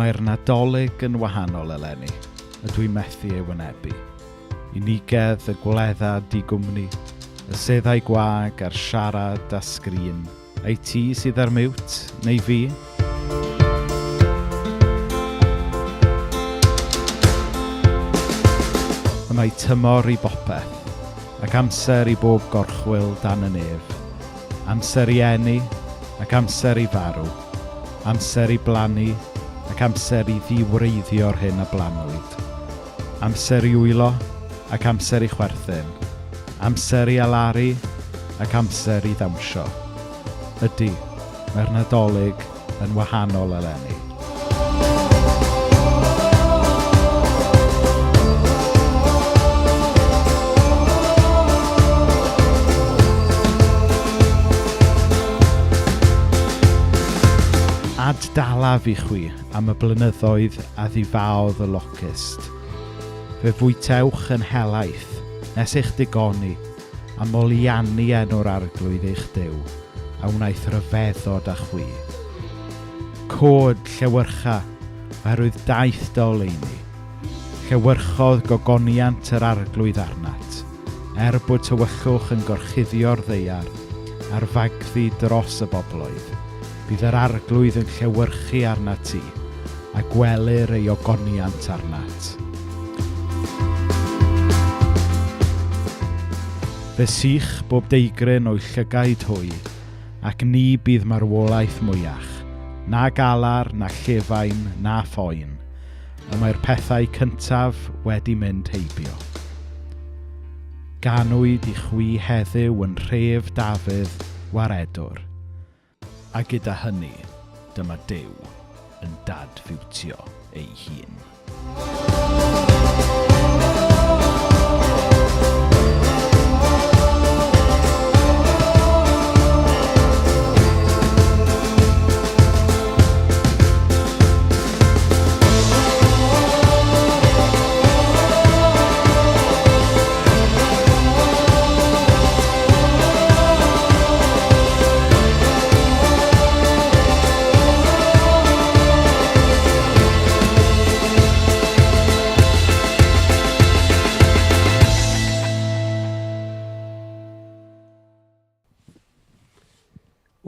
mae'r Nadolig yn wahanol eleni, a dwi'n methu ei wynebu. Unigedd y gwledda digwmni, y seddau gwag a'r siarad a sgrin, ai ti sydd ar miwt, neu fi? Y mae tymor i bopeth, ac amser i bob gorchwyl dan y nef. Amser i eni, ac amser i farw. Amser i blannu, ac amser i ddiwreiddio'r hyn a blanwyd. Amser i wylo, ac amser i chwerthin. Amser i alaru, ac amser i ddawnsio. Ydy, mae'r Nadolig yn wahanol eleni. Addalaf i chwi am y blynyddoedd a ddifaodd y locust. Fe fwytewch yn helaeth, nes eich digoni, a moliannu enw'r arglwydd eich Duw, a wnaeth ryfeddod â chwi. Cod llewyrcha, oherwydd daeth dy oleuni. Llewyrchodd gogoniant yr arglwydd arnat, bod tywychwch yn gorchuddio'r ddeiar, a'r fagddi dros y bobloedd. Bydd yr arglwydd yn llewyrchu arnat ti, a gwelir ei ogoniant arnat. Fe sych bob deigryn o'i llygaid hwy, ac ni bydd marwolaeth mwyach, na galar, na llefain, na phoen, y mae'r pethau cyntaf wedi mynd heibio. Ganwyd i chwi heddiw yn rhef Dafydd waredwr, a gyda hynny, dyma Duw yn dadfiwtio ei hun.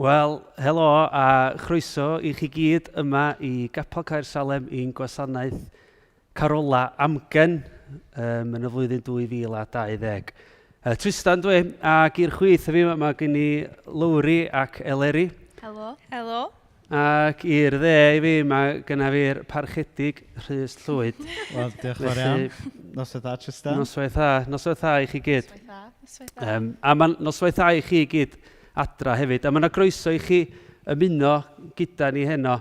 Wel, helo a chroeso i chi gyd yma i Gapel Caer Salem i'n gwasanaeth Carola Amgen yn y flwyddyn 2020. Tristan dwi, ac i'r chwith fi yma gen i Lowri ac Eleri. Helo. Helo. Ac i'r dde i fi yma gyda fi'r parchedig Rhys Llwyd. Wel, diolch yn fawr iawn. Noswaith dda, Tristan. Noswaith dda i chi gyd. Noswaith dda. A mae'n noswaith dda i chi gyd adra hefyd. A mae yna groeso i chi ymuno gyda ni heno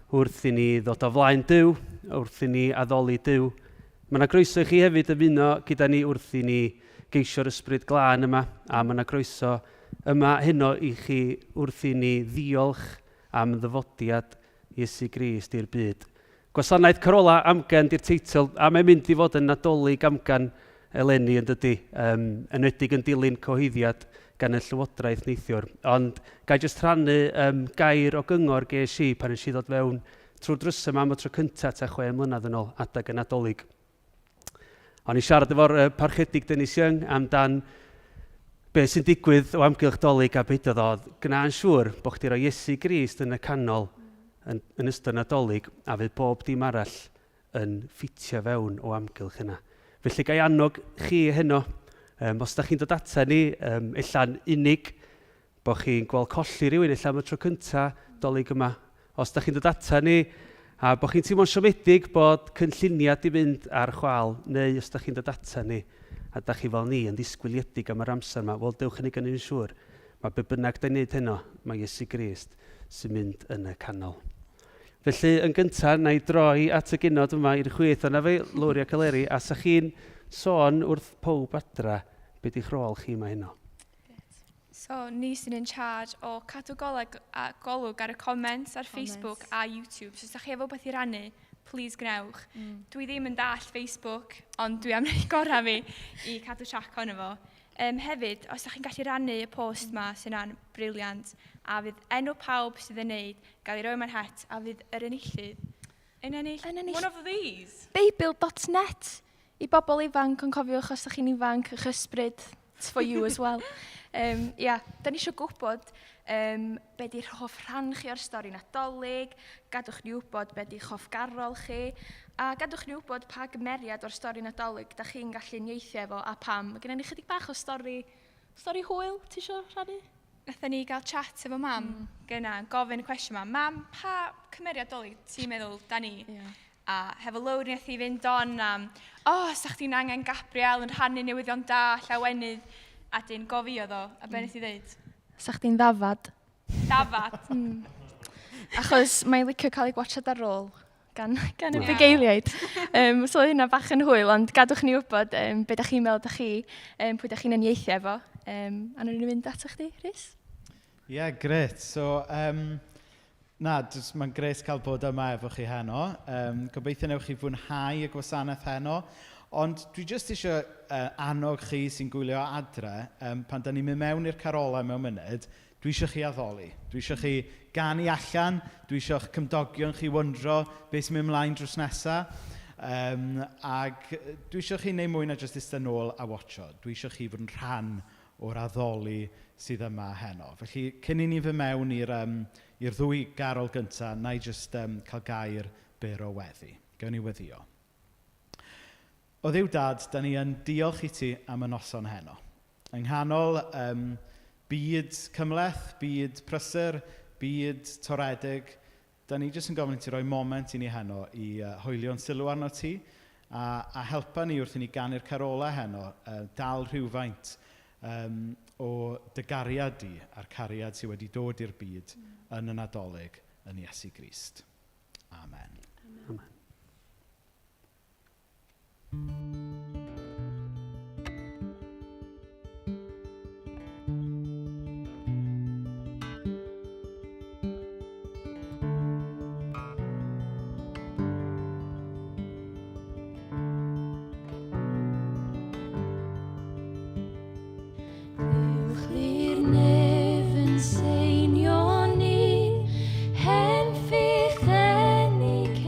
wrth i ni ddod o flaen Duw, wrth i ni addoli Duw. Mae yna groeso i chi hefyd ymuno gyda ni wrth i ni geisio'r ysbryd glân yma. A mae yna groeso yma heno i chi wrth i ni ddiolch am ddyfodiad Iesu Grist i'r byd. Gwasanaeth Carola Amgen di'r teitl, a mae'n mynd i fod yn Nadolig Amgen eleni yn dydy, enwedig yn dilyn cohyddiad gan y Llywodraeth Neithiwr. Ond gai jyst rhannu gair o gyngor ges i pan nes i ddod fewn trwy'r drysau yma am y tro cyntaf 6 mlynedd yn ôl adag y Nadolig. O'n i siarad efo'r parchedig Dennis Young amdan beth sy'n digwydd o amgylch Dolig a beth oedd gna'n siŵr bod chdi roi Iesu Grist yn y canol yn ystod Nadolig a fydd bob dim arall yn ffitio fewn o amgylch yna. Felly gai annog chi heno, os da chi'n dod ata ni, ella'n unig, bod chi'n gweld colli rhywun ella am y tro cyntaf Dolig yma. Os da chi'n dod ata ni, a bod chi'n teimlo'n siomedig bod cynlluniad i fynd ar chwal, neu os da chi'n dod ata ni, a da chi fel ni yn ddisgwyliedig am yr amser yma, wel dewch yn ei gynnu'n siŵr. Mae be bynnag da'n neud heno, mae Iesu Grist sy'n mynd yn y canol. Felly, yn gyntaf, na i droi at y genod yma i'r chwith yna fe, Lowri ac Eleri, a sa chi'n sôn wrth pob adra beth i'ch rôl chi yma heno. So, ni sy'n in charge o cadw golwg ar y comments ar Facebook a YouTube. So, os ydych chi efo beth i rannu, please gnewch. Dwi ddim yn dall Facebook, ond dwi am wneud gorau fi i cadw trac ono fo. Hefyd, os ydych chi'n gallu rannu y post yma sy'n briliant, a fydd enw pawb sydd yn neud, gael ei roi mewn het, a fydd yr enillydd Yn ennill one of these. Beibl.net i bobl ifanc, yn cofiwch os ydych chi'n ifanc, eich ysbryd, it's for you as well. Da ni eisiau gwybod be di'r hoff rhan chi o'r stori Nadolig, gadwch ni wybod be di'ch hoff garol chi, a gadwch ni wybod pa gymeriad o'r stori Nadolig da chi'n gallu nieithio efo a pam. Mae gennym ni chydig bach o stori hwyl, ti eisiau rhannu? Nathon ni gael chat efo mam gyna, gofyn y cwestiwn yma. Mam, pa cymeriad Dolig ti'n meddwl da ni? A hefo lawr nath i fynd on am, sa chdi'n angen Gabriel yn rhannu newyddion da, llawenydd, a dyn gofio ddo, a be wnaeth i ddweud? Sa chdi'n ddafad. Dafad. Achos mae'n licio cael ei gwachod ar ôl gan y bugeiliaid. So hynna bach yn hwyl, ond gadwch ni wybod be da chi'n meddwl da chi, pwy da chi'n aniaethu efo. A nhw'n mynd ato chdi, Rhys? Gret. So, mae'n gret cael bod yma efo chi heno. Gobeithio newch chi fwynhau y gwasanaeth heno. Ond dwi jyst eisiau annog chi sy'n gwylio adre, pan da ni'n mynd mewn i'r carolau mewn munud, dwi eisiau chi addoli. Dwi eisiau chi ganu allan, dwi eisiau eich cymdogion chi wondro beth sy'n mynd ymlaen drws nesaf. Ac dwi eisiau chi wneud mwy na jyst eistedd nôl a watcho. Dwi eisiau chi fod yn rhan o'r addoli sydd yma heno. Felly, cyn i ni fy mewn i'r ddwy garol gyntaf, na i jyst cael gair byr o weddi. Gawn ni weddio. O Dduw Dad, da ni yn diolch i ti am y noson heno. Yng nghanol byd cymleth, byd prysur, byd toredig, da ni jyst yn gofyn i ti roi moment i ni heno i hwylio'n sylw arno ti a helpa ni wrth i ni ganu'r carolau heno, dal rhywfaint o dy gariad di a'r cariad sydd wedi dod i'r byd yn y Nadolig yn Iesu Grist. Amen. Amen. Seinio ni, hen ffych ennig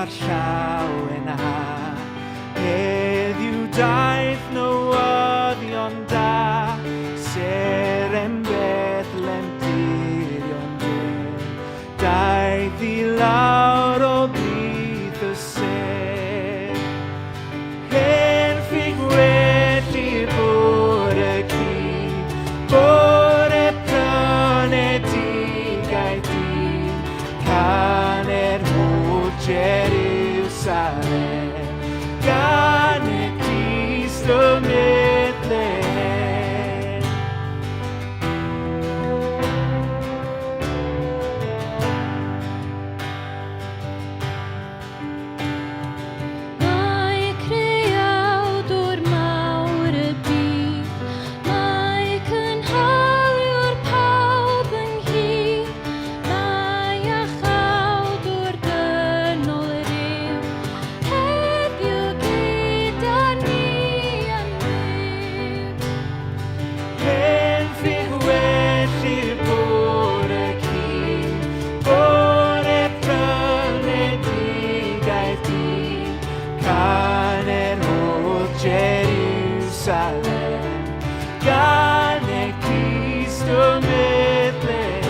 ar llaw yn ha. Heddiw daeth newyddion da, Serem Bethlehem dirion dyn. Daeth I lawr o bydd y ser. Hen ffig weddi'r bore cyd, bore prynedigau dyn, caner hwd Jerusalem. Gan y Crist y Bethlehem. Mae creawdwr mawr y byd, mae cynhaliwr pawb ynghyd, mae a chawdwr dynol ryw, heddiw gyda ni am byw. Hen ffig weddi'r bore cyd, bore prynedigau dyn, caner hwd Jerusalem, gan y Crist y Bethlehem.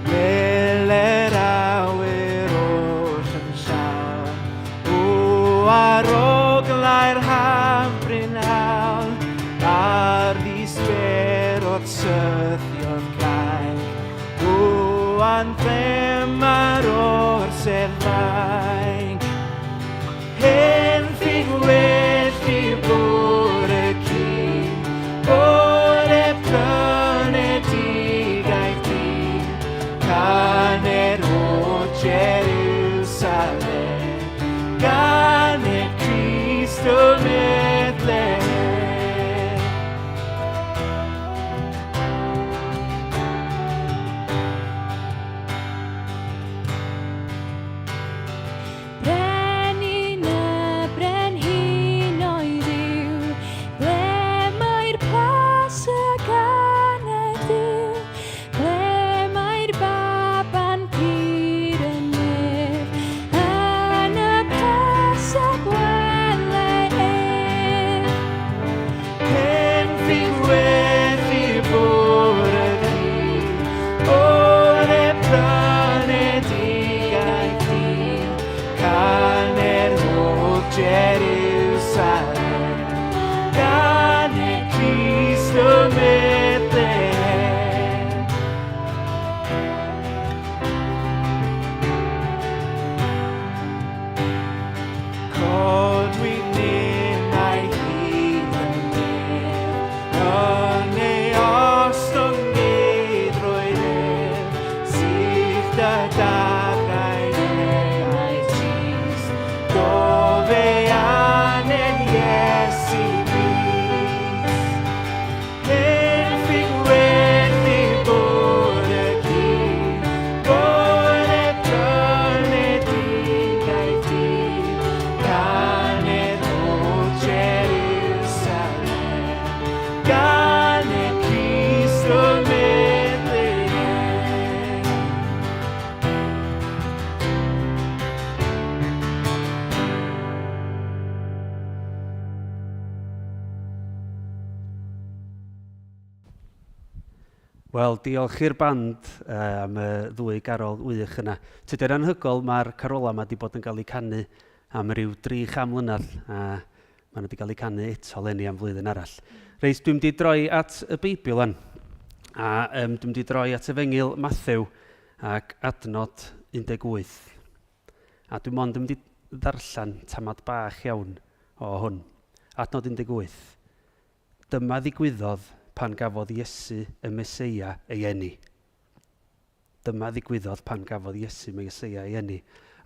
Weler awyr oll yn llawn, o aroglau'r hambryn hawl, ar ddisperodd sythiodd cael, o anthem ar orsedd fain. Hen ffig weddi'r bore cyd, bore prynedigau dyn, caner hwd Jerusalem, gan y Crist y Bethlehem. Brenin y brenhin oedd yw, ble mae'r plas y ganedyw, ble mae'r baban pyr yn nef, yn y plas y gwele ef. Hen ffig weddi'r bore cyd, bore prynedigau dyn, caner hwd Jerusalem, gan y Crist y Bethlehem. Codwyd ninnau hyd yn nef, yn ei ostwng geidrwydd ef, sydd dy dagau neu tris, gofe anen Iesu Grist. Hen ffig weddi'r bore cyd, bore prynedigau dyn, caner hwd Jerusalem, gan y Crist y Bethlehem. Wel, diolch i'r band am y ddwy garol wych yna. Tydi'r anhygol, mae'r carola yma wedi bod yn cael eu canu am ryw 300 mlynedd, a maen nhw wedi cael eu canu eto lenni am flwyddyn arall. Reis, dwi'n mynd i droi at y Beibl wan, a dwi'n mynd i droi at Efengyl Mathew ac adnod 18. A dwi'n mond yn mynd i ddarllen tamad bach iawn o hwn. Adnod 18. Dyma ddigwyddodd pan gafodd Iesu y Meseia ei eni. Dyma ddigwyddodd pan gafodd Iesu y Meseia ei eni.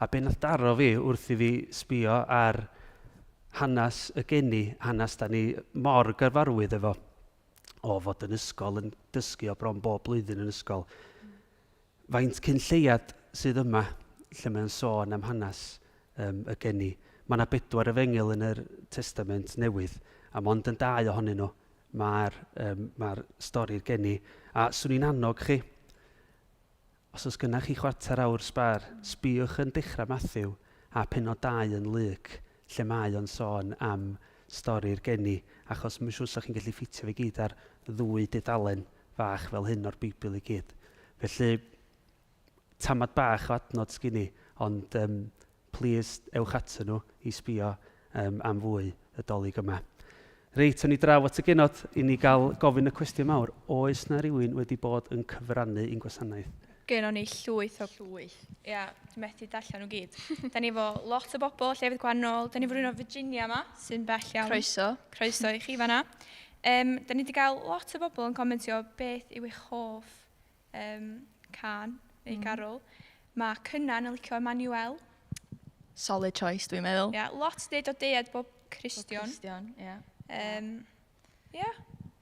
A be nath daro fi wrth i fi sbio ar hanes y geni, hanes da ni mor gyrfarwydd efo, o fod yn ysgol yn dysgu o bron bob blwyddyn yn ysgol. Faint cyn lleiad sydd yma, lle mae'n sôn am hanes y geni. Mae yna 4 efengyl yn yr Testament Newydd, a mond yn 2 ohonyn nhw mae'r stori'r geni. A swn i'n annog chi, os oes gynnach chi chwarter awr sbar, sbiwch yn dechrau Matthew a pennod 2 yn Luke, lle mae o'n sôn am stori'r geni, achos mae'n siŵr sa'ch chi'n gallu ffitio fe gyd ar 2 dudalen fach fel hyn o'r Bibl i gyd. Felly, tamad bach o adnod sgyn ni, ond please ewch atyn nhw i sbio am fwy y dolyg yma. Reit, o'n i draw at y genod i ni gael gofyn y cwestiwn mawr. Oes na rywun wedi bod yn cyfrannu i'n gwasanaeth? Gynnon ni llwyth o llwyth. Ia, dwi'n methu darllen nhw gyd. Da ni fo lot o bobl, llefydd gwannol. Da ni fo rhywun o Virginia yma, sy'n bell iawn. Croeso i chi fanna. Da ni wedi cael lot o bobl yn comentio beth yw eich hoff can neu garwl. Mae Cynnan yn licio Emmanuel. Solid choice, dwi'n meddwl. Ia, lot dweud o deiad Bob Christian. Ia. Ia.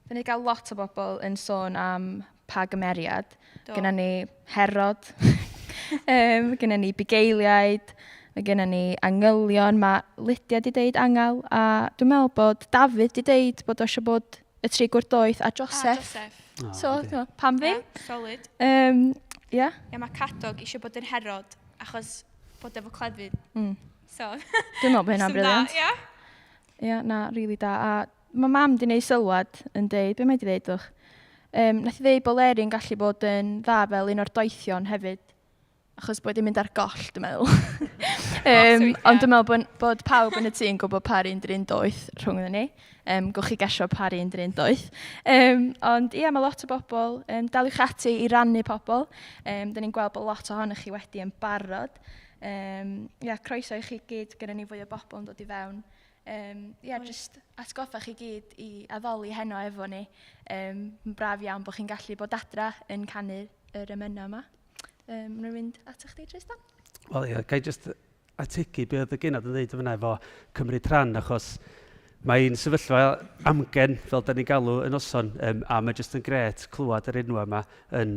Da ni gael lot o bobl yn sôn am pa gymeriad. Gyna ni Herod, gyna ni bugeiliaid, gyna ni angylion, mae Lydia wedi deud angel, a dwi'n meddwl bod David wedi deud bod o eisiau bod y 3 gwrdoeth a Joseph. So, pam ddim? Solid. Ia. Ia, mae Cadog eisiau bod yn Herod, achos bod efo clefyd. So, Dwi'n meddwl bod hynna'n briliant. Ia. Ia, na, rili da. A mae mam wedi gwneud sylwad yn deud, be mae wedi deud o'ch? Nath i ddeud bod Lerry'n gallu bod yn dda fel un o'r doethion hefyd, achos bod i'n mynd ar goll, dwi'n meddwl. Ond dwi'n meddwl bod pawb yn y tŷ yn gwybod pa'r un drin doeth rhwng ni. Gwch chi gesio pa'r un drin doeth. Ond ia, mae lot o bobl. Daliwch ati i rannu pobl. Da ni'n gweld bod lot ohonych chi wedi yn barod. Ia, croeso i chi gyd, gyda ni fwy o bobl yn dod i fewn. Just atgoffa chi gyd i addoli heno efo ni. Braf iawn bod chi'n gallu bod adra yn canu'r emynau yma. Mwyn mynd atoch chdi, Tristan? Wel ie, gai just ategu be oedd y genod yn dweud yma efo cymryd rhan, achos mae'n sefyllfa amgen, fel da ni'n galw, yn noson, a mae jyst yn gret clywed yr enw yma yn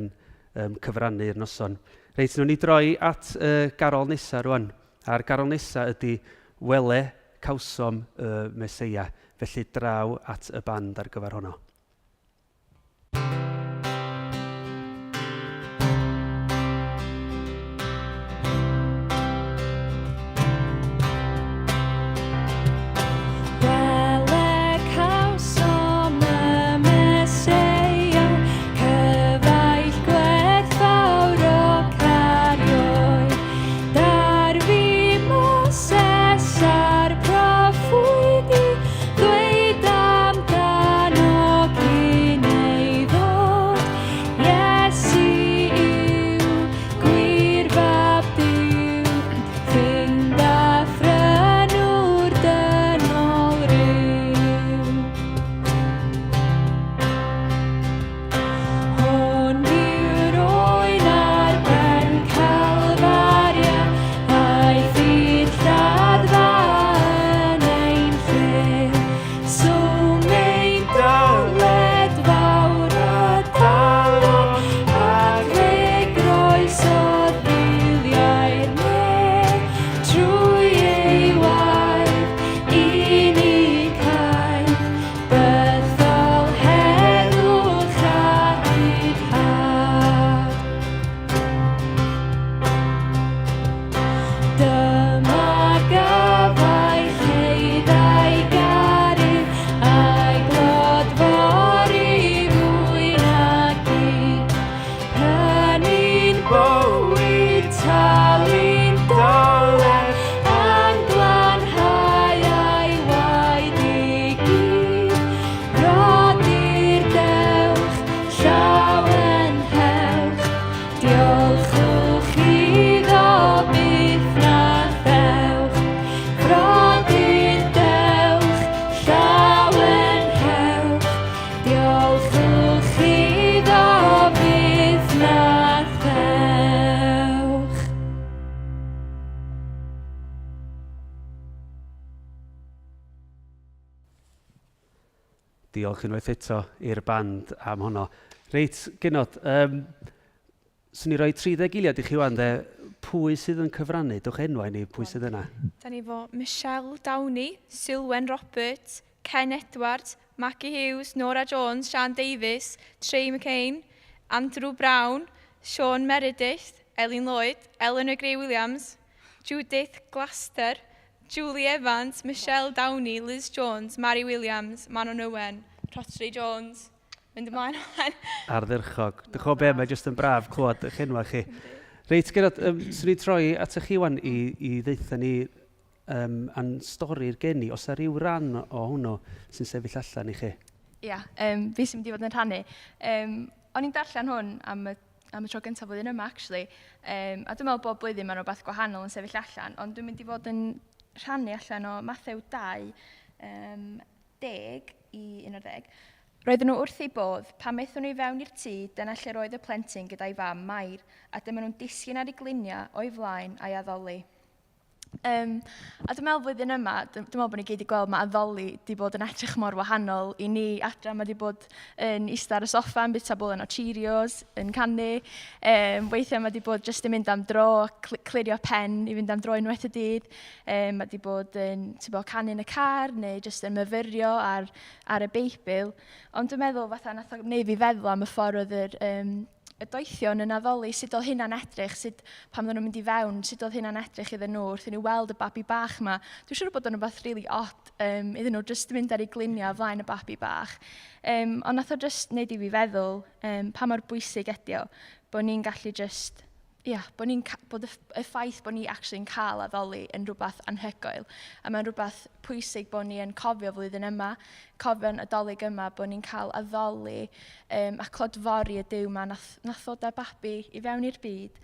cyfrannu'r noson. Reit, nhw'n ni droi at garol nesa rwan. A'r garol nesa ydy wele cawsom y Meseia, felly draw at y band ar gyfer honno. Diolch unwaith eto i'r band am honno. Reit, genod, swn ni roi 30 eiliad i chi wan, pwy sydd yn cyfrannu? Dwch enwau ni, pwy sydd yna? Da ni fo Michelle Downey, Sylwen Roberts, Ken Edwards, Mackie Hughes, Nora Jones, Sian Davies, Trey McCain, Andrew Brown, Sean Meredith, Elin Lloyd, Eleanor Gray-Williams, Judith Glaster, Julie Evans, Michelle Downey, Liz Jones, Mary Williams, Manon Owen, Rhodri Jones. Mynd ymlaen o'n. Ardderchog. Dych o be, mae jyst yn braf clywed eich enwa chi. Reit, Gerard, swn i troi at eich iwan i ddeitha ni a'n stori'r geni. Os yna rhyw ran o hwnnw sy'n sefyll allan i chi? Ia, fi sy'n mynd i fod yn rhannu. O'n i'n darllen hwn am y tro gyntaf flwyddyn yma, actually. A dwi'n meddwl bod blwyddyn mae'n rhywbeth gwahanol yn sefyll allan, ond dwi'n mynd i fod yn rhannu allan o Mathew 2, 10 i 11. Roedden nhw wrth ei bodd, pan aethon nhw i fewn i'r tŷ, dyna lle roedd y plentyn gyda'i fam Mair, a dyma nhw'n disgyn ar ei gliniau o'i flaen a'i addoli. A dwi'n meddwl flwyddyn yma, dwi'n meddwl bod ni gyd i gweld mae addoli wedi bod yn edrych mor wahanol i ni adra. Mae wedi bod yn eistedd ar y soffa yn bita bwlen o Cheerios, yn canu. Weithiau mae wedi bod jyst yn mynd am dro, clirio pen i fynd am dro unwaith y dydd. Mae wedi bod yn canu yn y car neu jyst yn myfyrio ar y Beibl. Ond dwi'n meddwl fatha nath o wneud fi feddwl am y ffordd oedd y doethion yn addoli, sut oedd hynna'n edrych, pan oedden nhw'n mynd i fewn, sut oedd hynna'n edrych iddyn nhw, wrth i nhw weld y babi bach yma. Dwi'n siŵr bod o'n rhywbeth really odd iddyn nhw jyst mynd ar ei gliniau flaen y babi bach. Ond nath o jyst wneud i fi feddwl pa mor bwysig ydi o, bod ni'n gallu jyst, bod y ffaith bod ni actually'n cael addoli yn rhywbeth anhygoel. A mae'n rhywbeth pwysig bod ni yn cofio flwyddyn yma, cofio'n adolyg yma bod ni'n cael addoli a clodfori y Duw yma nath ddod â babi i fewn i'r byd.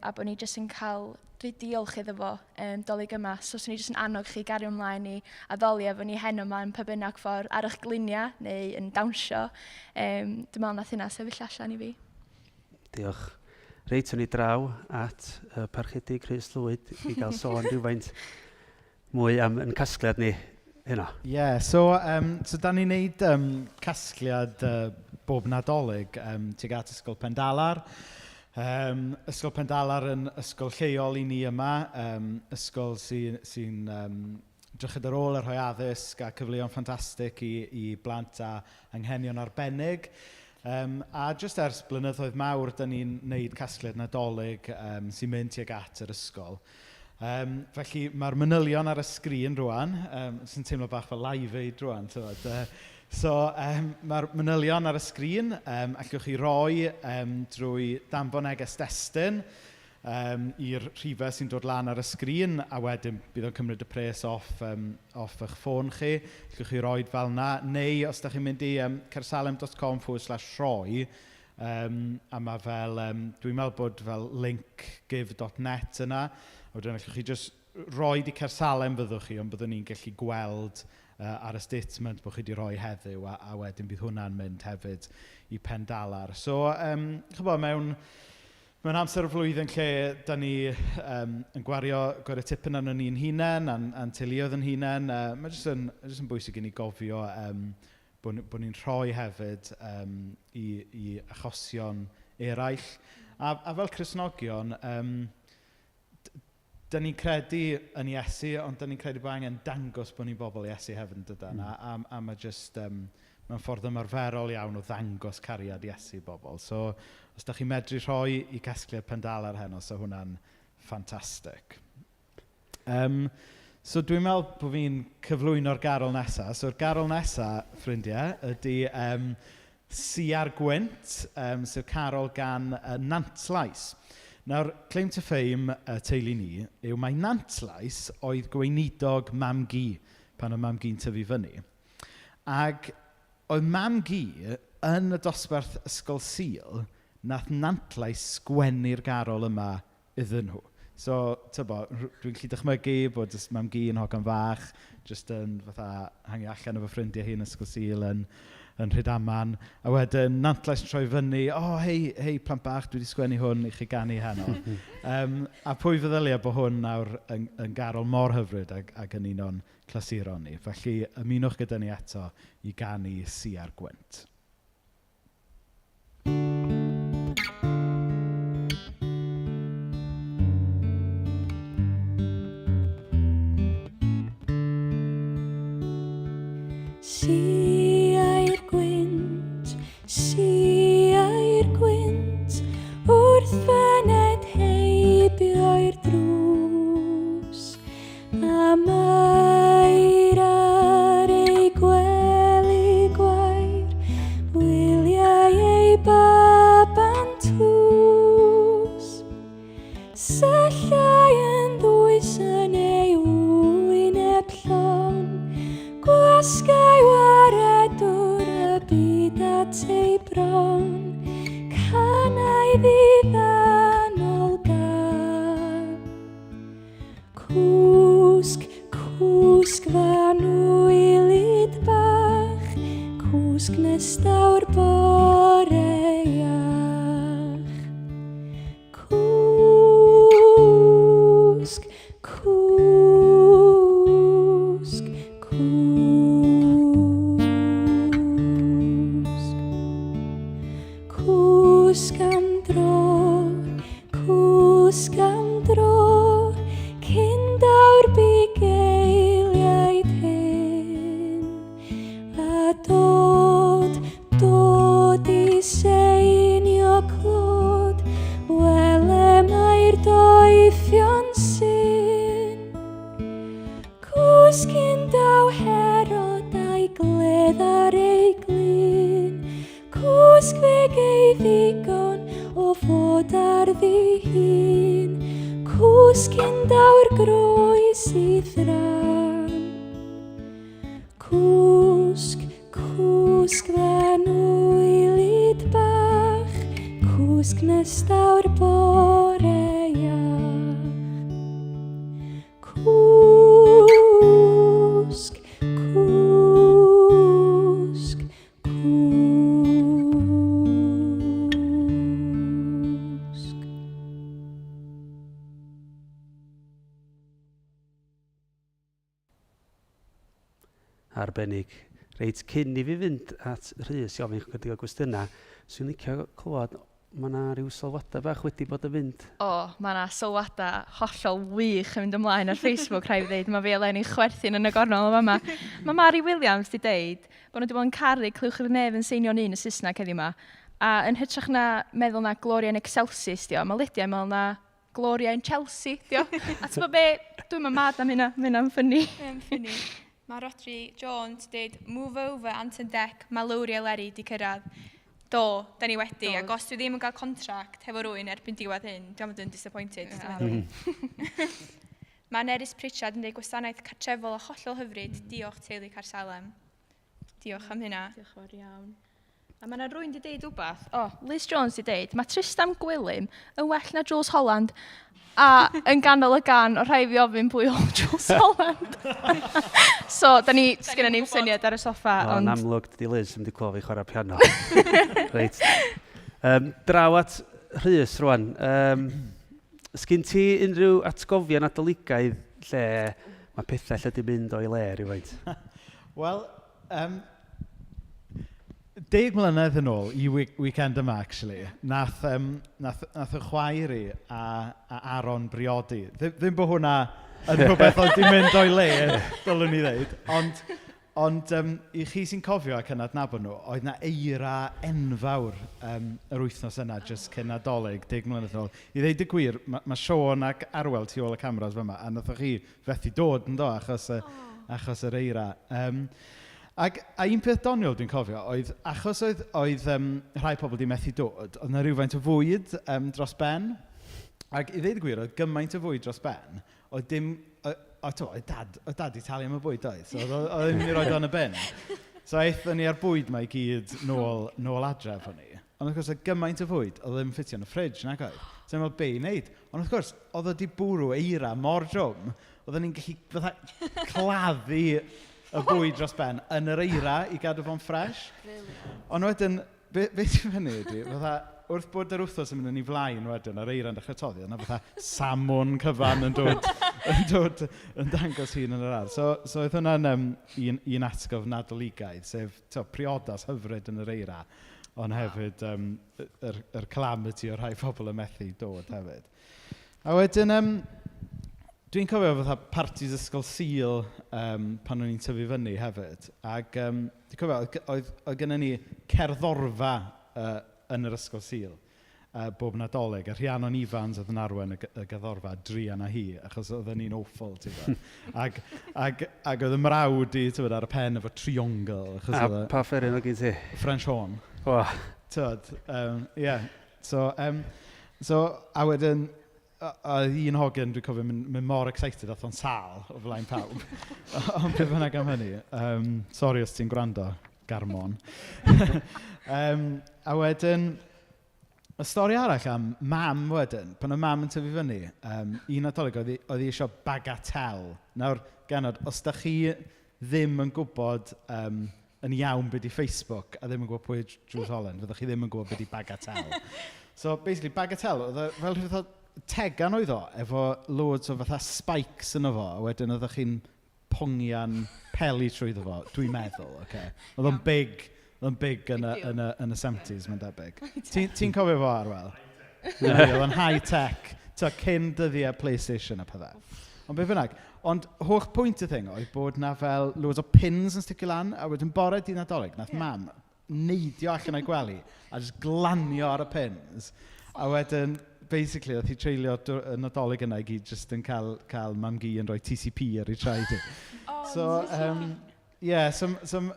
A bod ni jyst yn cael diolch iddo fo dolyg yma. So swn i jyst yn annog chi gario ymlaen i addoli efo ni heno yma yn pa bynnag ffordd ar eich gliniau neu yn dawnsio. Dwi'n meddwl nath hynna sefyll allan i fi. Diolch. Reit, o'n i draw at parchedig Rhys Llwyd i gael sôn rhywfaint mwy am yn casgliad ni hynna. Ie, so da ni'n neud casgliad bob Nadolig tuag at Ysgol Pendalar. Ysgol Pendalar yn ysgol lleol i ni yma, ysgol sy'n drychyd ar ôl yr rhoi addysg a cyfleoedd ffantastig i blant a anghenion arbennig. A jyst ers blynyddoedd mawr, da ni'n neud casgliad Nadolig sy'n mynd tuag at yr ysgol. Felly mae'r manylion ar y sgrin rwan, sy'n teimlo bach fel live aid rwan. Mae'r manylion ar y sgrin, allwch chi roi drwy danfon neges destun i'r rhifau sy'n dod lan ar y sgrin, a wedyn bydd o'n cymryd y pres off eich ffôn chi. Allwch chi roed fel yna, neu os ydych chi'n mynd i caersalem.com/roi, a mae fel, dwi'n meddwl bod fel link give.net yna, a wedyn allwch chi jyst roed i Caersalem fyddwch chi, ond byddwn ni'n gallu gweld ar y statement bod chi wedi rhoi heddiw, a wedyn bydd hwnna'n mynd hefyd i Pendalar. So, mewn amser y flwyddyn lle da ni yn gwario tipyn arno ni'n hunain, a'n teuluoedd yn hunain, mae jyst yn bwysig i ni gofio bod ni'n rhoi hefyd i achosion eraill. A fel Cristnogion, da ni'n credu yn Iesu, ond da ni'n credu bod angen dangos bod ni'n bobl Iesu hefyd yn dydyn. A mae jyst mewn ffordd ymarferol iawn o ddangos cariad Iesu i bobl. So, os da chi'n medru rhoi i casgliad Pendalar heno, so hwnna'n ffantastig. So dwi'n meddwl bod fi'n cyflwyno'r garol nesaf. So'r garol nesaf, ffrindiau, ydy Siar Gwynt, sy'r carol gan Nantlais. Nawr, claim to fame teulu ni yw mae Nantlais oedd gweinidog Mam Gu pan oedd Mam Gu'n tyfu fyny. Ac oedd Mam Gu yn y dosbarth ysgol Sul, nath Nantlais sgwennu'r garol yma iddyn nhw. So, dwi'n gallu dychmygu bod Mam Gu yn hogan fach, jyst yn fatha hangi allan efo ffrindiau hi yn ysgol Sul yn Rhydaman. A wedyn Nantlais yn troi fyny, hei plant bach, dwi wedi sgwennu hwn i chi ganu heno. A pwy feddylia bod hwn nawr yn garol mor hyfryd ac yn un o'n clasuron ni. Felly, ymunwch gyda ni eto i ganu Siar Gwynt. See i'r drws, a mae'r ar ei gwely gwair, wyliau ei baban tws. Sellai yn ddwys yn ei wyneb llon, gwasgau waredwr y byd at ei bron, canau ddiddanol gan. Cwsg, cwsg fan wylid bach, cwsg nestawr bore iach. Cwsg, cwsg, cwsg. Cwsg am dro, cyn dawr bugeiliaid hyn. A dod i seinio clod, wele mae'r doethion syn. Cwsgyn daw Herod a'i gledd ar ei glyn, cwsg fe gei ddigon o fod ar ddihun, cwsgyn daw'r groes i thran. Cwsg, cwsg fan wylid bach, cwsg nestawr bore iach. Cwsg, cwsg, cwsg. Arbennig. Reit, cyn i fi fynd at Rhys i ofyn chydig o gwestiynau, swn i'n licio clywed, mae yna rhyw sylwadau bach wedi bod yn fynd. Mae yna sylwadau hollol wych yn mynd ymlaen ar Facebook, rhaid fi ddeud. Mae fi Eleni chwerthin yn y gornol o fama. Mae Mari Williams wedi deud bod nhw wedi bod yn caru Clywch yr Nef yn Seinio'n Un y Saesneg heddiw yma. A yn hytrach na meddwl na Gloria yn Excelsis, dio, mae Lydia yn meddwl na Gloria yn Chelsea, dio. A ti'n bod be, dwi'n mad am hynna, mae hynna'n ffynnu. Ffynnu. Mae Rodri Jones dweud, move over Anton Deck, mae Lowry a Leri di cyrraedd. Do, da ni wedi, ac os dwi ddim yn cael contract hefo rwy'n erbyn diwedd hyn, dwi'n mynd yn disappointed. Mae Nerys Pritchard yn dweud gwasanaeth cartrefol a hollol hyfryd, diolch teulu Carsalem. Diolch am hynna. Diolch yn fawr iawn. A mae yna rwy'n di deud wbath. Liz Jones di deud, mae Tristan Gwilym yn well na Jules Holland. A yn ganol y gan, o rhai fi ofyn pwy o Jules Holland. So, sgynna ni'n syniad ar y soffa. Yn amlwg, dydi Liz yn mynd i clywed fi chwarae piano. Reit. Draw at Rhys rwan. Sgyn ti unrhyw atgofion adoligaidd lle mae pethau lle di mynd o'i le rhywfaint? Wel, 10 mlynedd yn ôl, i weekend yma, actually, nath y chwaer i a Aaron briodi. Ddim bod hwnna yn rhywbeth oedd di mynd o'i le, dylwn i ddeud. Ond i chi sy'n cofio ac yn adnabod nhw, oedd na eira enfawr yr wythnos yna, jyst cyn Nadolig, 10 mlynedd yn ôl. I ddeud y gwir, mae Siôn ac Arwel tu ôl y cameras fyma, a nathoch chi fethu dod yn do, achos yr eira. A un peth doniol dwi'n cofio oedd, achos oedd rhai pobl di methu dod, oedd na rhywfaint o fwyd dros ben. Ac i ddeud y gwir, oedd gymaint o fwyd dros ben, oedd dim... Oedd dad i talu am y bwyd oedd, so oedd ddim i roed o'n y ben. So eithon ni ar bwyd mae i gyd nôl adre efo ni. Ond wrth gwrs, oedd gymaint o fwyd, oedd ddim ffitio yn y ffridge nag oedd. So fel be i wneud. Ond wrth gwrs, oedd wedi bwrw eira mor drwm, oedd ni'n gallu claddu y bwyd dros ben yn yr eira i gadw fo'n ffres. Ond wedyn, be ti'n fyny ydy, wrth bod yr wthnos yn mynd yn ei flaen wedyn, yr eira'n dechrau toddi, yna fatha salmon cyfan yn dod yn dangos hun yn yr ardd. So oedd hwnna'n un atgof nadoligaidd, sef priodas hyfryd yn yr eira, ond hefyd yr calamity o rhai pobl yn methu dod hefyd. A wedyn, dwi'n cofio fatha partis ysgol Sul pan o'n i'n tyfu fyny hefyd. Ac dwi'n cofio, oedd gennym ni cerddorfa yn yr ysgol Sul. bob Nadolig, a Rhiannon Ifans oedd yn arwain y gaddorfa, Drian a hi, achos oedd ni'n awful, ti'n gwybod. Ac oedd y mrawd i, ti'n gwybod, ar y pen efo triongl. A pa fferin o gyd ti? French horn. O, Tyd, ie. So, a wedyn, oedd un hogyn, dwi'n cofio, mynd mor excited oedd o'n sal o flaen pawb. Ond beth bynnag am hynny. Sori os ti'n gwrando, Garmon. A wedyn, y stori arall am mam wedyn, pan oedd mam yn tyfu fyny, un Nadolig oedd hi eisiau bagatel. Nawr, genod, os da chi ddim yn gwybod yn iawn beth i Facebook a ddim yn gwybod pwy Jules Holland, fyddwch chi ddim yn gwybod beth i bagatel. So, basically, bagatel, oedd fel rhywbeth o tegan oedd o, efo loads o fatha spikes yn efo, a wedyn oeddech chi'n pongian peli trwyddo fo, dwi'n meddwl, okay. Oedd o'n big yn y 70s, mae'n debyg. Ti'n cofio fo Arwel? Oedd o'n high-tech, cyn dyddiau PlayStation a pethau. Ond beth bynnag, ond holl pwynt y thing oedd bod na fel loads o pins yn sticio lan, a wedyn bore di Nadolig, nath mam neidio allan o'i gwely, a just glanio ar y pins. A wedyn, basically, oedd hi treulio y Nadolig yna i gyd just yn cael mam gi yn rhoi TCP ar ei traed i. So,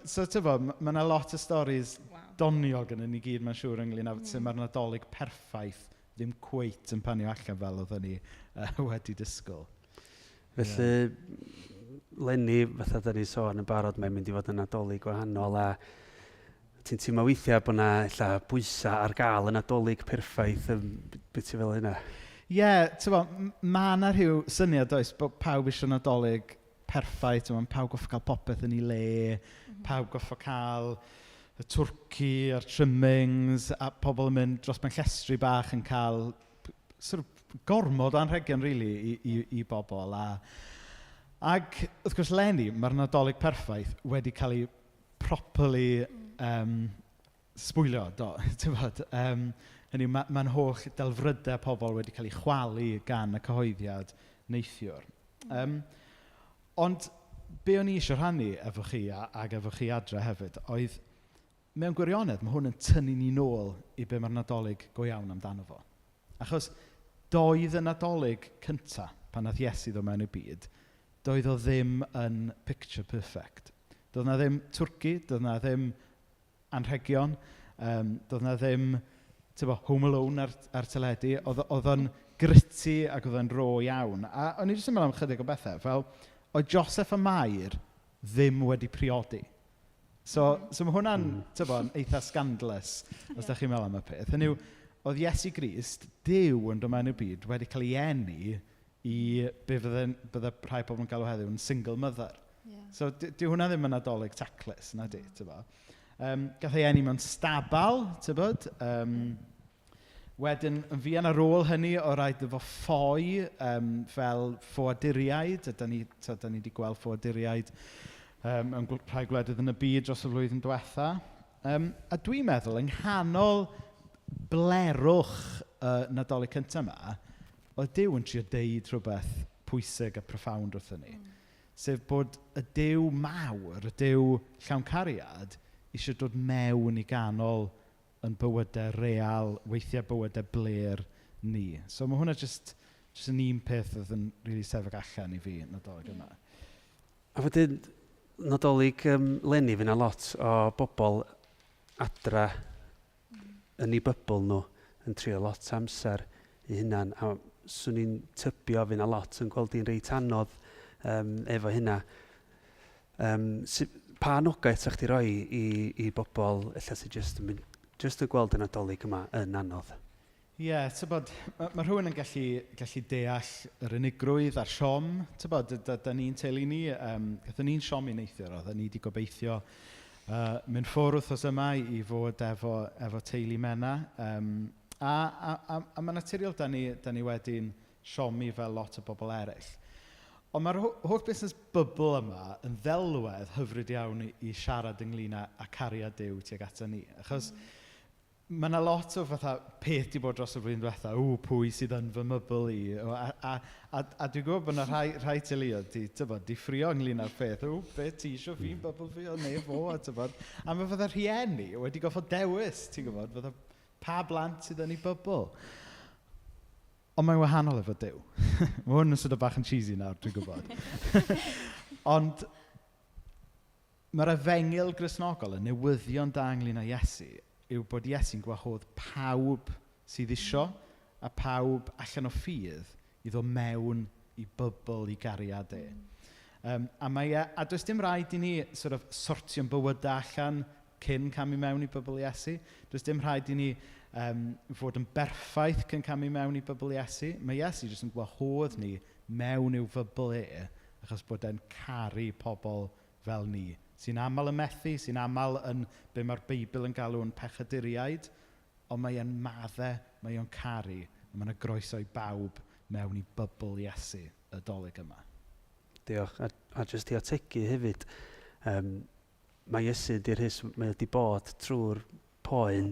so tyfo, mae yna lot o storis doniog yn ni gyd, mae'n siŵr ynglyn â sut mae'r Nadolig perffaith ddim cweit yn panio allan fel oedden ni wedi disgwyl. Felly, Lenny, fatha da ni sôn yn barod, mae'n mynd i fod yn Nadolig gwahanol, a ti'n teimlo weithiau bod yna bwysau ar gael y Nadolig perffaith, beth ti fel hynna? Ie, mae yna rhyw syniad oes, bod pawb eisiau Nadolig perffaith, pawb goffa cael popeth yn ei le, pawb goffa cael y twrci a'r trimmings, a pobl yn mynd dros mewn llestri bach yn cael sort of gormod o anrhegion, really, i bobl. Ac, wrth gwrs, Lenny, mae'r Nadolig perffaith wedi cael ei properly sbwylio, do. Mae'n holl delfrydau pobl wedi cael ei chwalu gan y cyhoeddiad neithiwr. Ond, be o'n i eisiau rhannu efo chi ac efo chi adre hefyd, oedd mewn gwirionedd, mae hwn yn tynnu ni nôl i be mae'r Nadolig go iawn amdano fo. Achos, doedd y Nadolig cyntaf, pan oedd Iesu ddod mewn y byd, doedd o ddim yn picture perfect. Doedd na ddim twrci, doedd na ddim anrhegion, doedd na ddim Home Alone ar teledu, oedd o'n gritty ac oedd o'n ro iawn. A o'n i jyst yn meddwl am chydig o bethau, fel oedd Joseph a Mair ddim wedi priodi. So mae hwnna'n eitha scandalous, os da chi'n meddwl am y peth. Hynny yw, oedd Iesu Grist, Duw yn dod mewn i'r byd, wedi cael ei eni i be bydde rhai pobl yn galw heddiw yn single mother. So, di hwnna ddim yn Nadolig taclus, na di, gath ei eni mewn stabal, wedyn, yn fuan ar ôl hynny, o rhaid efo ffoi fel ffoaduriaid, a da ni wedi gweld ffoaduriaid yn rhai gwledydd yn y byd dros y flwyddyn diwetha. A dwi'n meddwl, yng nghanol blerwch Nadolig cyntaf yma, oedd Duw yn trio deud rhywbeth pwysig a profound wrthyn ni. Sef bod y Duw mawr, y Duw llawn cariad, eisiau dod mewn i ganol yn bywydau real, weithiau bywydau bler ni. So mae hwnna just yn un peth oedd yn really sefyg allan i fi, Nadolig yma. A wedyn, Nadolig Lenny, fyna lot o bobl adra yn ei bybl nhw yn trio lot amser i hynna'n, a swn i'n tybio fyna lot yn gweld i'n reit anodd efo hynna. Pa anogaeth sa'ch ti roi i bobl ella sy'n just yn gweld y Nadolig yma yn anodd? Ie, mae rhywun yn gallu deall yr unigrwydd a'r siom. Da ni'n teulu ni, gathon ni'n siom i neithiwr, oedden ni wedi gobeithio mynd ffwrdd wythnos yma i fod efo teulu Mena. A mae'n naturiol da ni wedi'n siomi fel lot o bobl eraill. Ond mae'r holl busnes bybl yma yn ddelwedd hyfryd iawn i siarad ynglyn â cariad Duw tuag ata ni. Achos mae yna lot o fatha peth di bod dros y flwyddyn diwetha, pwy sydd yn fy mybl i. A dwi'n gwybod bod yna rhai teuluoedd di ffrio ynglyn â'r peth, beth ti eisiau fi'n bybl fi o neu fo, a mae fydda rhieni wedi goffo dewis, ti'n gwybod, Pa blant sydd yn ei bybl? Ond mae'n wahanol efo Duw. Mae hwn yn sydd o bach yn cheesy nawr, dwi'n gwybod. Ond mae'r efengil Gristnogol yn newyddion da ynglyn â Iesu yw bod Iesu'n gwahodd pawb sydd isio a pawb allan o ffydd i ddod mewn i bybl i gariad e. A does dim rhaid i ni sortio'n bywydau allan cyn camu mewn i bybl Iesu. Does dim rhaid i ni fod yn berffaith cyn camu mewn i bybl Iesu. Mae Iesu jyst yn gwahodd ni mewn i'w bybl e achos bod e'n caru pobl fel ni. Sy'n aml yn methu, sy'n aml yn be mae'r Beibl yn galw yn pechaduriaid, ond mae e'n maddau, mae e'n caru, a mae'n groeso i bawb mewn i bybl Iesu y dolyg yma. Diolch. A jyst i ategu hefyd, mae Iesu di'r hys, mae wedi bod trwy'r poen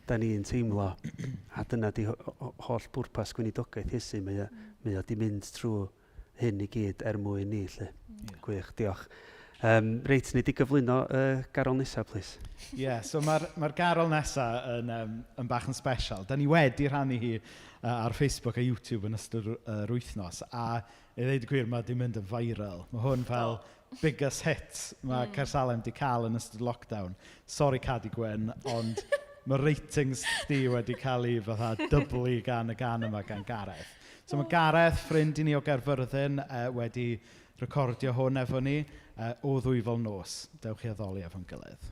da ni'n teimlo, a dyna di holl bwrpas gweinidogaeth Iesu, mae o di mynd trwy hyn i gyd mwyn ni, lle. Gwych, diolch. Reit, ni di gyflwyno garol nesaf, please. So mae'r garol nesaf yn bach yn special. Da ni wedi rhannu hi ar Facebook a YouTube yn ystod yr wythnos, a i ddweud y gwir, mae di mynd yn viral. Mae hwn fel biggest hit mae Caersalem di cael yn ystod lockdown. Sorry Cadi Gwen, ond mae ratings di wedi cael ei fatha dyblu gan y gan yma gan Gareth. So mae Gareth, ffrind i ni o Gaerfyrddin, wedi recordio hwn efo ni o Ddwy Fel Nos. Dewch i addoli efo'n gilydd.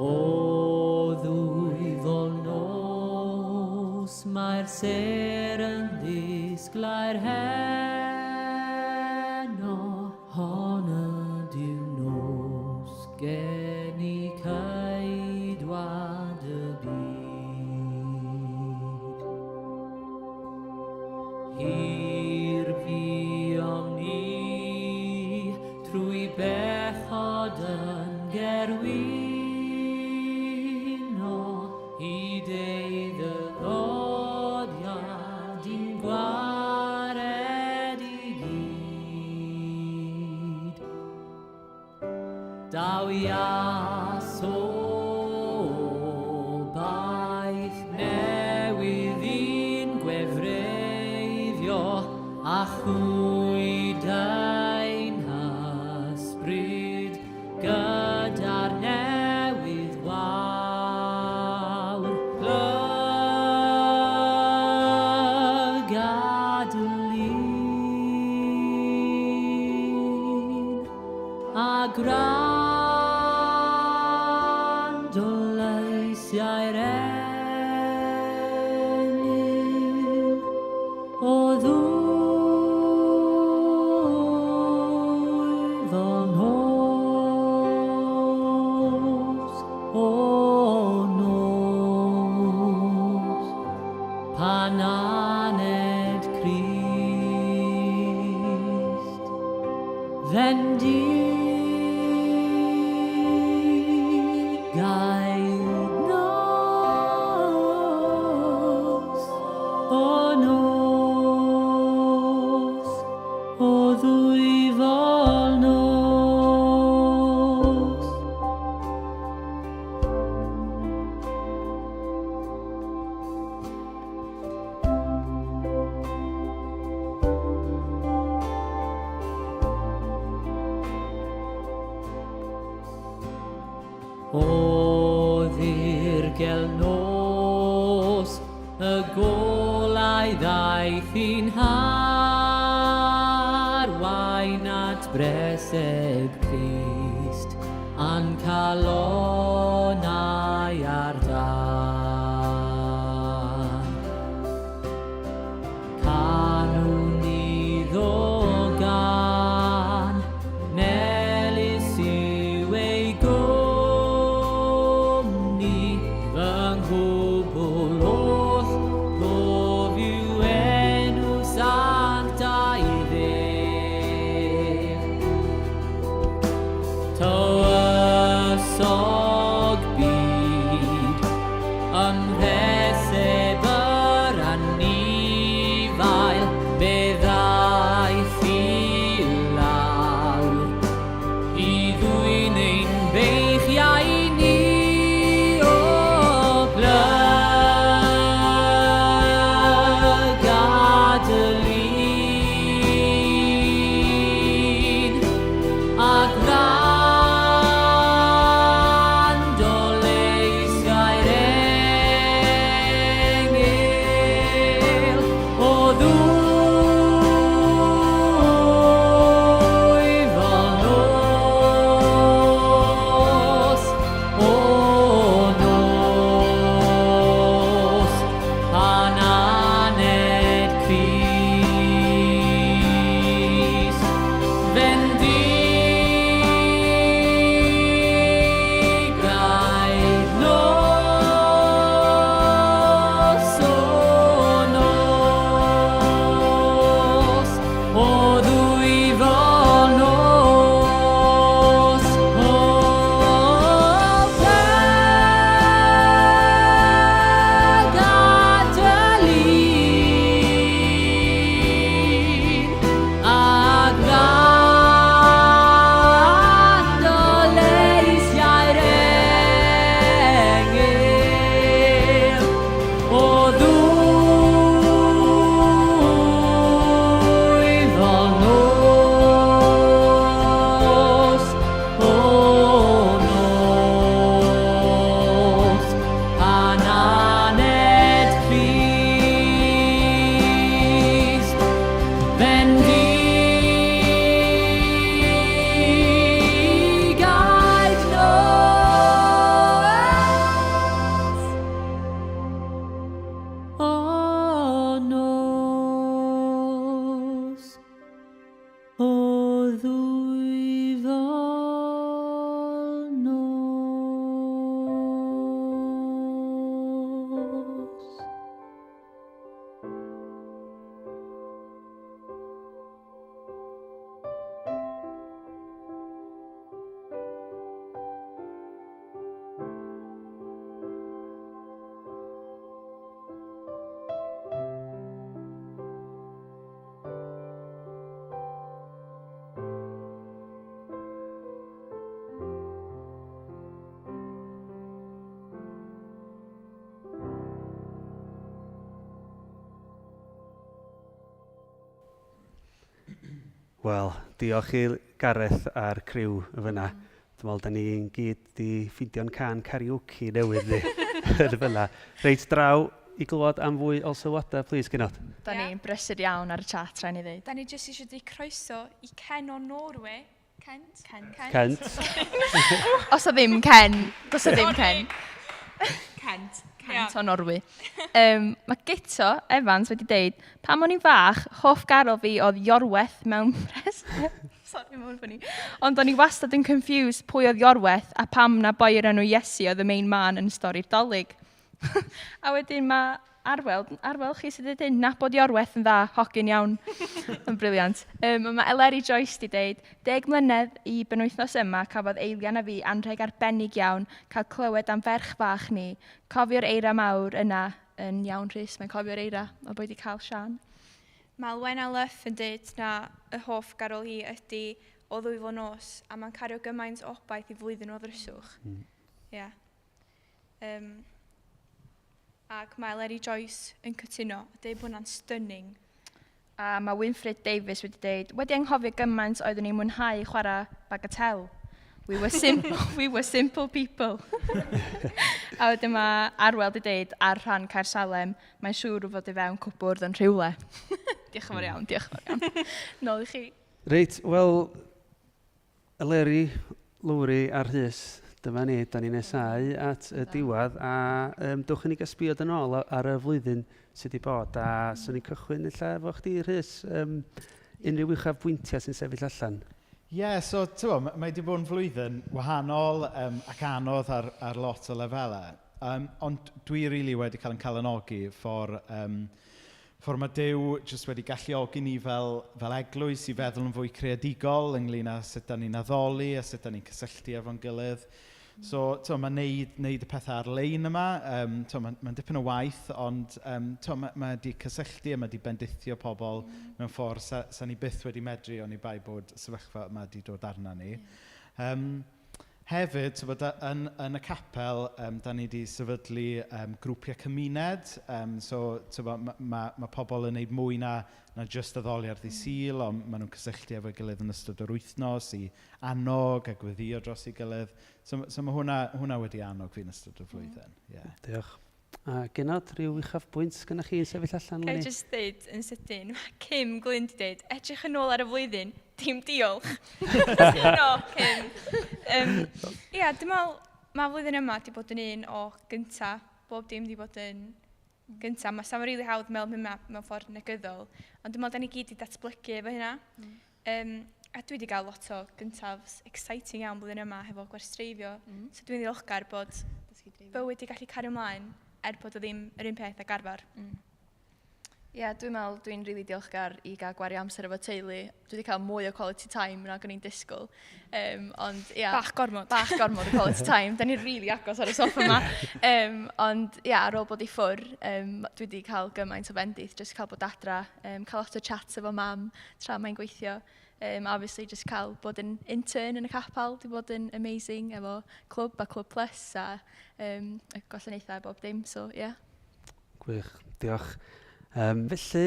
O Ddwy Fel Nos, mae'r ser yn ddisglau'r heno, hon ydyw nos gen i caedwad y byd. Hir buom ni trwy bechod yn gerwi, hyd ei ddyddodiad i'n gwared i gyd. Daw ias o baith newydd i'n gwefreiddio a chwydau'n hysbryd gyda'r newydd wawr. A grand o leisiau'r Enyl o Ddwy Fel Nos, o nos, pan aned Crist, O ddirgel nos, y golau ddaeth i'n harwain at breseg Crist, a'n calonau ar dan. Canwn iddo gan, melys yw ei Wel, diolch i Gareth a'r criw y fyna. Dwi'n meddwl, da ni'n gyd di ffeindio'n can karaoke newydd ni. Yn fyna. Reit draw i glywed am fwy o sylwadau, please, Genod. Da ni'n brysur iawn ar y chat, rhaid ni ddweud. Da ni jyst eisiau dweud croeso i Ken o Norwe. Kent. Kent. Os o ddim Ken, dos o ddim Ken. Kent. Kent o Norwy. Mae Gito Evans wedi dweud, pam o'n i'n fach, hoff garol fi oedd Iorweth mewn Sorry, mae'n ffynnu. Ond o'n i wastad yn confused pwy oedd Iorweth a pam na boi o'r enw Iesu oedd y main man yn stori'r Dolig. A wedyn mae Arwel chi sydd wedi dweud, nabod Iorweth yn dda, hogyn iawn. Yn briliant. Mae Eleri Joyce wedi dweud, 10 mlynedd i benwythnos yma cafodd Eilian a fi anrheg arbennig iawn cael clywed am ferch fach ni. Cofio'r eira mawr yna yn iawn Rhys, mae'n cofio'r eira o boi wedi cael Sian. Mae Lwenna Luff yn dweud na y hoff garol hi ydy o ddwyfo nos a mae'n cario gymaint o obaith i flwyddyn o ddryswch. Ia. Ac mae Eleri Joyce yn cytuno a dweud bod hwnna'n stunning. A mae Winfred Davies wedi dweud, wedi anghofio gymaint oeddwn ni'n mwynhau chwarae Bagatelle. We were simple people. A wedyn mae Arwel wedi dweud ar rhan Caer Salem, mae'n siŵr o fod i fewn cwbwrdd yn rhywle. Diolch yn fawr iawn. Nôl i chi. Reit, wel, Eleri, Lowri a Rhys, dyma ni, da ni'n nesau at y diwedd, a dwch i ni gasbio yn ôl ar y flwyddyn sydd wedi bod, a swn i'n cychwyn illa efo chdi, Rhys, unrhyw uchafbwyntiau sy'n sefyll allan. So mae wedi bod yn flwyddyn wahanol ac anodd ar lot o lefelau. Ond dwi rili wedi cael yn calanogi ffordd mae Duw jyst wedi galluogi ni fel eglwys i feddwl yn fwy creadigol ynglyn â sut da ni'n addoli a sut da ni'n cysylltu efo'n gilydd. So mae'n neud y pethau ar-lein yma, mae'n dipyn o waith, ond mae wedi cysylltu a mae wedi bendithio pobl mewn ffordd sa ni byth wedi medru o'n i bai bod sefyllfa yma wedi dod arna ni. Hefyd, yn y capel, da ni wedi sefydlu grwpiau cymuned, mae pobl yn gwneud mwy na just addoli ar ddydd Sul, ond maen nhw'n cysylltu efo'i gilydd yn ystod yr wythnos i annog a gweddio dros ei gilydd. So mae hwnna wedi annog fi'n ystod y flwyddyn. Diolch. A Genod, rhyw uchafbwynt gyda chi yn sefyll allan? Ga i jyst dweud yn sydyn, Kim Glyn wedi dweud, edrych yn ôl ar y flwyddyn, dim diolch. No, Kim. Ia, dim ond, mae flwyddyn yma wedi bod yn un o gynta, bob dim wedi bod yn gynta. Mae'n rili hawdd mewn ffordd negyddol, ond dim ond da ni gyd wedi datblygu efo hynna. A dwi wedi cael lot o gyntaf exciting iawn blwyddyn yma hefo gwerstreifio. So dwi'n ddiolchgar bod bywyd wedi gallu cario ymlaen bod o ddim yr un peth ag arfer. Dwi'n meddwl dwi'n rili diolchgar i gael gwario amser efo teulu. Dwi wedi cael mwy o quality time nag o'n i'n disgwyl. Bach gormod. Bach gormod o quality time. Da ni'n rili agos ar y soffa yma. Ond ar ôl bod i ffwr, dwi wedi cael gymaint o bendith, jyst cael bod adra, cael lot o chats efo mam tra mae'n gweithio. Obviously, just cael bod yn intern yn y capel, wedi bod yn amazing efo clwb a Clwb Plus a gwasanaethau bob dim, so ie. Gwych, diolch. Felly,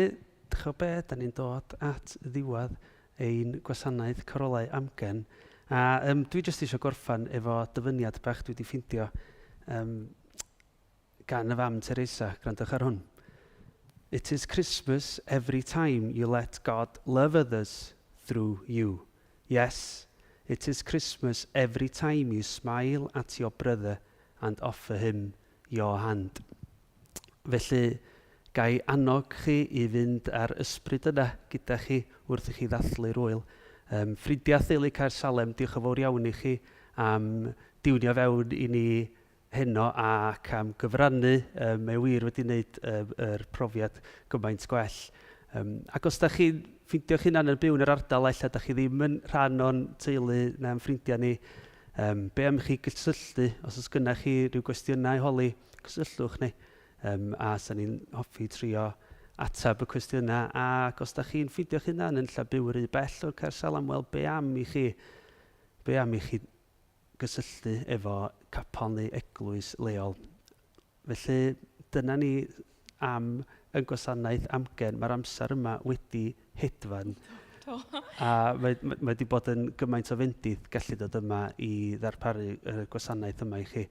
dych o be, da ni'n dod at ddiwedd ein gwasanaeth Carolau Amgen. A dwi jyst eisiau gorffan efo dyfyniad bach dwi wedi ffindio gan y fam Teresa, grandwch ar hwn. It is Christmas every time you let God love others through you. Yes, it is Christmas every time you smile at your brother and offer him your hand. Felly, gai annog chi i fynd ar ysbryd yna gyda chi wrth i chi ddathlu'r wyl. Ffrindiau Theulu Caer Salem, diolch yn fawr iawn i chi am diwnio fewn i ni heno ac am gyfrannu. Mae wir wedi wneud yr profiad gymaint gwell. Ac os da chi'n ffeindio'ch hunan yn byw yn yr ardal, ella da chi ddim yn rhan o'n teulu na'n ffrindiau ni, be am chi gysylltu, os oes gynnach chi rhyw gwestiynau holi, cysylltwch ni. A sa'n ni'n hoffi trio atab y cwestiynau, ac os da chi'n ffeindio'ch hunan yn lla byw yr bell o'r Caer Salem, wel be am i chi gysylltu efo capel neu eglwys leol. Felly dyna ni am y gwasanaeth Amgen. Mae'r amser yma wedi hedfan. A mae wedi bod yn gymaint o fendith gallu dod yma i ddarparu y gwasanaeth yma i chi.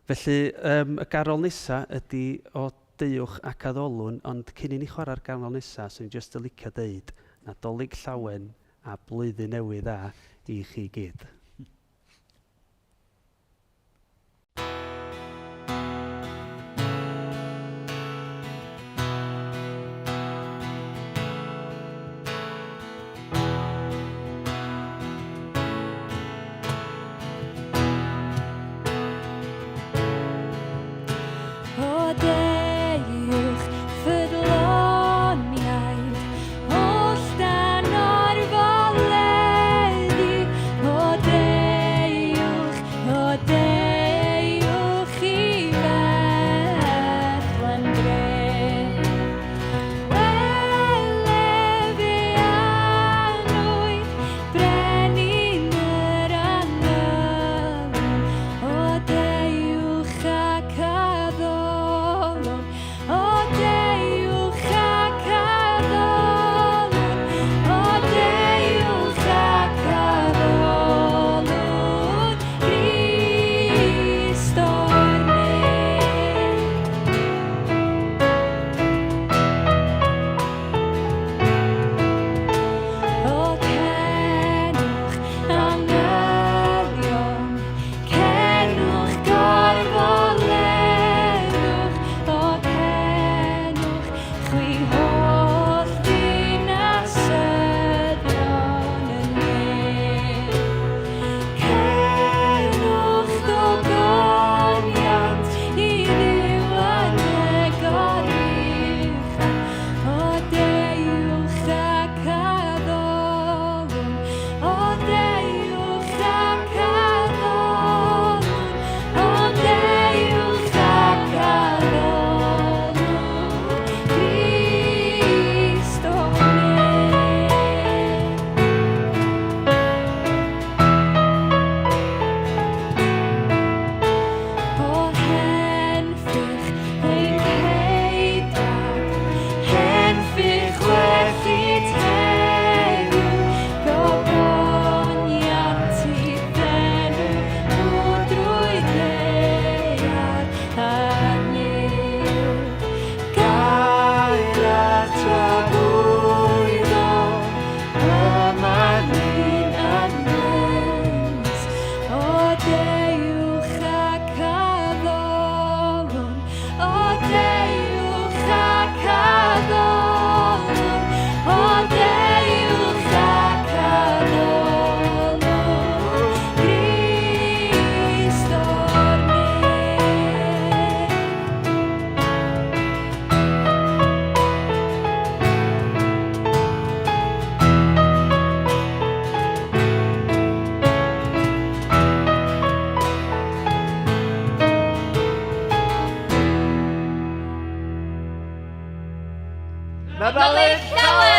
Felly, y garol nesa ydy o deuwch ac addolwn, ond cyn i ni chwarae'r garol nesa, sy'n just y licio deud, Nadolig llawen a blwyddyn newydd dda i chi gyd. O deuwch ffyddloniaid, oll dan o'r foleddi. O deuwch i Bethlehem gref. Welefi anwyd, brenin yr anylw. O deuwch ac addolwn, o deuwch ac addolwn, o deuwch ac addolwn, Crist o'r neb. O cenwch angylion, cenwch gorfolenwch, o cenwch chwi holl dinasyddion yn neb. Cenwch gogoniant i ddiwedd gorucha, o deuwch ac addolwn, o deuwch ac addolwn, o deuwch ac addolwn, Crist o'r neb. O henffych ein ceidwad, henffych werthu tew, gogoniant i ddenw nhw drwy ddaear a niw. Gair a trafwyddo, yma ni'n ymwys. O deuwch ac addolwn, o deuwch ac addolwn, o deuwch ac addolwn, Crist o'r neb. Nadolig llawen!